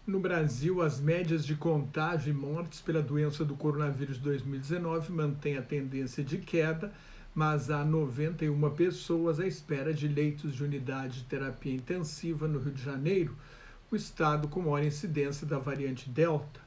No Brasil, as médias de contágio e mortes pela doença do coronavírus 2019 mantêm a tendência de queda, mas há 91 pessoas à espera de leitos de unidade de terapia intensiva no Rio de Janeiro, o estado com maior incidência da variante Delta.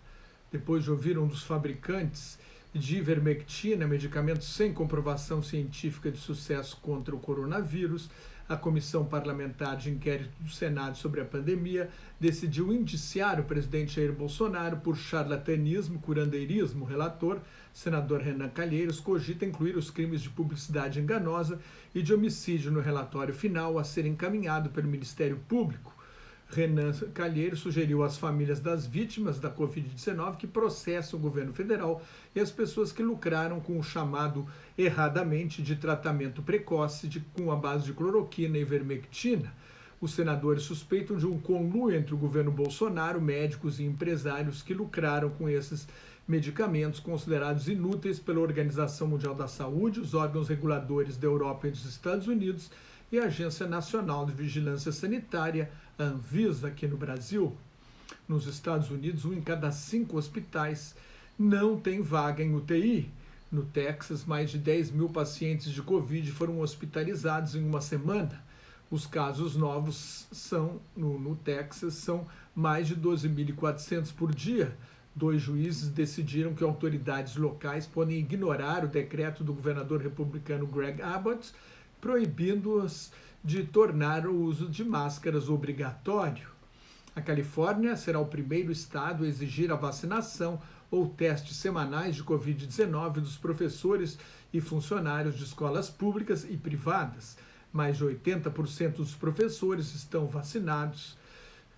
Depois de ouvir um dos fabricantes de ivermectina, medicamento sem comprovação científica de sucesso contra o coronavírus, a Comissão Parlamentar de Inquérito do Senado sobre a pandemia decidiu indiciar o presidente Jair Bolsonaro por charlatanismo, curandeirismo. O relator, senador Renan Calheiros, cogita incluir os crimes de publicidade enganosa e de homicídio no relatório final a ser encaminhado pelo Ministério Público. Renan Calheiros sugeriu às famílias das vítimas da Covid-19 que processem o governo federal e as pessoas que lucraram com o chamado erradamente de tratamento precoce com a base de cloroquina e ivermectina. Os senadores suspeitam de um conluio entre o governo Bolsonaro, médicos e empresários que lucraram com esses medicamentos considerados inúteis pela Organização Mundial da Saúde, os órgãos reguladores da Europa e dos Estados Unidos e a Agência Nacional de Vigilância Sanitária, a Anvisa, aqui no Brasil. Nos Estados Unidos, 1 em cada 5 hospitais não tem vaga em UTI. No Texas, mais de 10 mil pacientes de Covid foram hospitalizados em uma semana. Os casos novos no Texas são mais de 12.400 por dia. 2 juízes decidiram que autoridades locais podem ignorar o decreto do governador republicano Greg Abbott, proibindo-as de tornar o uso de máscaras obrigatório. A Califórnia será o primeiro estado a exigir a vacinação ou testes semanais de Covid-19 dos professores e funcionários de escolas públicas e privadas. Mais de 80% dos professores estão vacinados,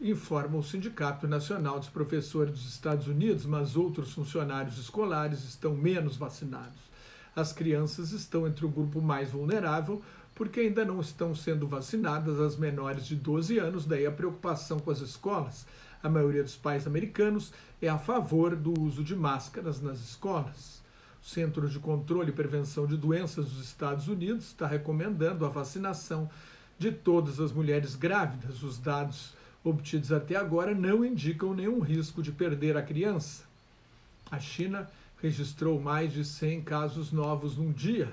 informa o Sindicato Nacional dos Professores dos Estados Unidos, mas outros funcionários escolares estão menos vacinados. As crianças estão entre o grupo mais vulnerável, porque ainda não estão sendo vacinadas as menores de 12 anos, daí a preocupação com as escolas. A maioria dos pais americanos é a favor do uso de máscaras nas escolas. O Centro de Controle e Prevenção de Doenças dos Estados Unidos está recomendando a vacinação de todas as mulheres grávidas. Os dados obtidos até agora não indicam nenhum risco de perder a criança. A China registrou mais de 100 casos novos num dia.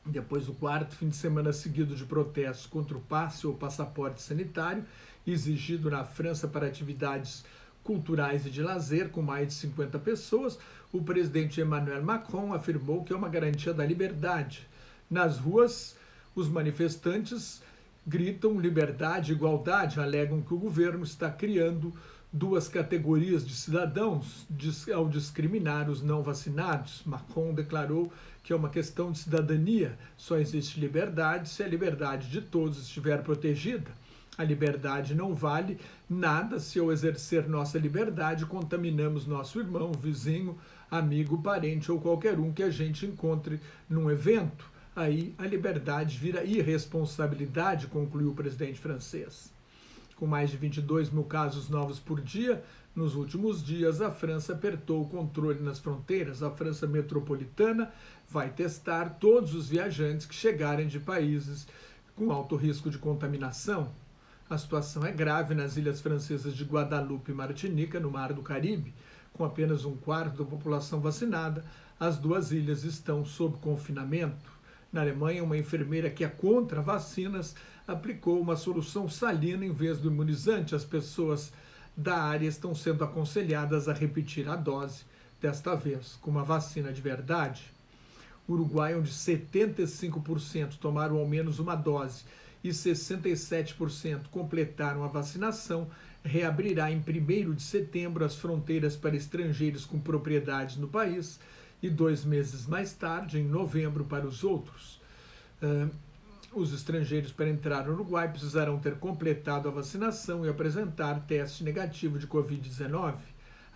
Depois do 4º fim de semana seguido de protestos contra o passe ou passaporte sanitário, exigido na França para atividades culturais e de lazer com mais de 50 pessoas, o presidente Emmanuel Macron afirmou que é uma garantia da liberdade. Nas ruas, os manifestantes gritam liberdade e igualdade, alegam que o governo está criando 2 categorias de cidadãos ao discriminar os não vacinados. Macron declarou que é uma questão de cidadania. Só existe liberdade se a liberdade de todos estiver protegida. A liberdade não vale nada se, ao exercer nossa liberdade, contaminamos nosso irmão, vizinho, amigo, parente ou qualquer um que a gente encontre num evento. Aí a liberdade vira irresponsabilidade, concluiu o presidente francês. Com mais de 22 mil casos novos por dia, nos últimos dias a França apertou o controle nas fronteiras. A França metropolitana vai testar todos os viajantes que chegarem de países com alto risco de contaminação. A situação é grave nas ilhas francesas de Guadalupe e Martinica, no Mar do Caribe. Com apenas 1/4 da população vacinada, as 2 ilhas estão sob confinamento. Na Alemanha, uma enfermeira que é contra vacinas aplicou uma solução salina em vez do imunizante. As pessoas da área estão sendo aconselhadas a repetir a dose, desta vez com uma vacina de verdade. O Uruguai, onde 75% tomaram ao menos uma dose e 67% completaram a vacinação, reabrirá em 1º de setembro as fronteiras para estrangeiros com propriedades no país e 2 meses mais tarde, em novembro, para os outros. Os estrangeiros, para entrar no Uruguai, precisarão ter completado a vacinação e apresentar teste negativo de Covid-19.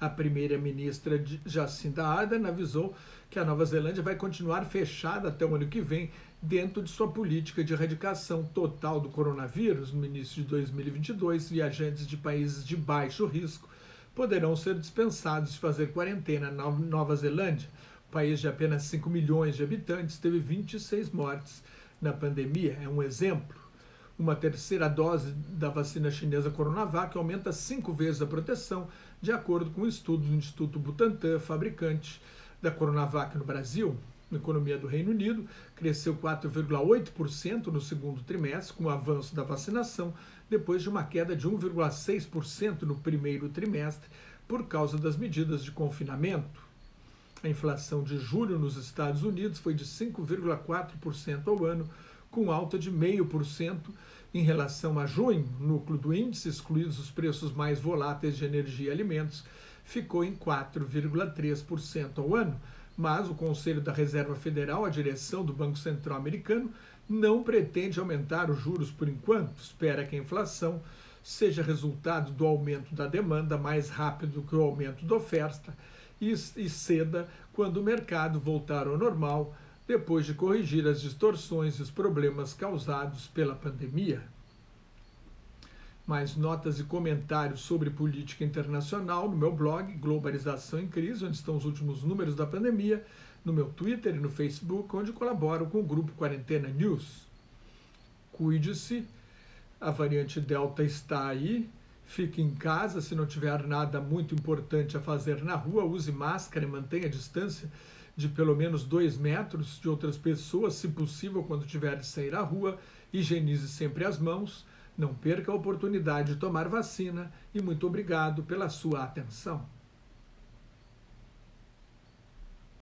A primeira-ministra Jacinda Ardern avisou que a Nova Zelândia vai continuar fechada até o ano que vem, dentro de sua política de erradicação total do coronavírus. No início de 2022, viajantes de países de baixo risco poderão ser dispensados de fazer quarentena na Nova Zelândia. O país de apenas 5 milhões de habitantes teve 26 mortes na pandemia. É um exemplo. Uma terceira dose da vacina chinesa Coronavac aumenta 5 vezes a proteção, de acordo com um estudo do Instituto Butantan, fabricante da Coronavac no Brasil. A economia do Reino Unido cresceu 4,8% no segundo trimestre, com o avanço da vacinação, depois de uma queda de 1,6% no primeiro trimestre, por causa das medidas de confinamento. A inflação de julho nos Estados Unidos foi de 5,4% ao ano, com alta de 0,5% em relação a junho. O núcleo do índice, excluídos os preços mais voláteis de energia e alimentos, ficou em 4,3% ao ano. Mas o Conselho da Reserva Federal, a direção do Banco Central americano, não pretende aumentar os juros por enquanto. Espera que a inflação seja resultado do aumento da demanda mais rápido que o aumento da oferta e ceda quando o mercado voltar ao normal, depois de corrigir as distorções e os problemas causados pela pandemia. Mais notas e comentários sobre política internacional no meu blog Globalização em Crise, onde estão os últimos números da pandemia, no meu Twitter e no Facebook, onde colaboro com o grupo Quarentena News. Cuide-se, a variante Delta está aí, fique em casa, se não tiver nada muito importante a fazer na rua, use máscara e mantenha a distância de pelo menos 2 metros de outras pessoas, se possível, quando tiver de sair à rua, higienize sempre as mãos, não perca a oportunidade de tomar vacina e muito obrigado pela sua atenção.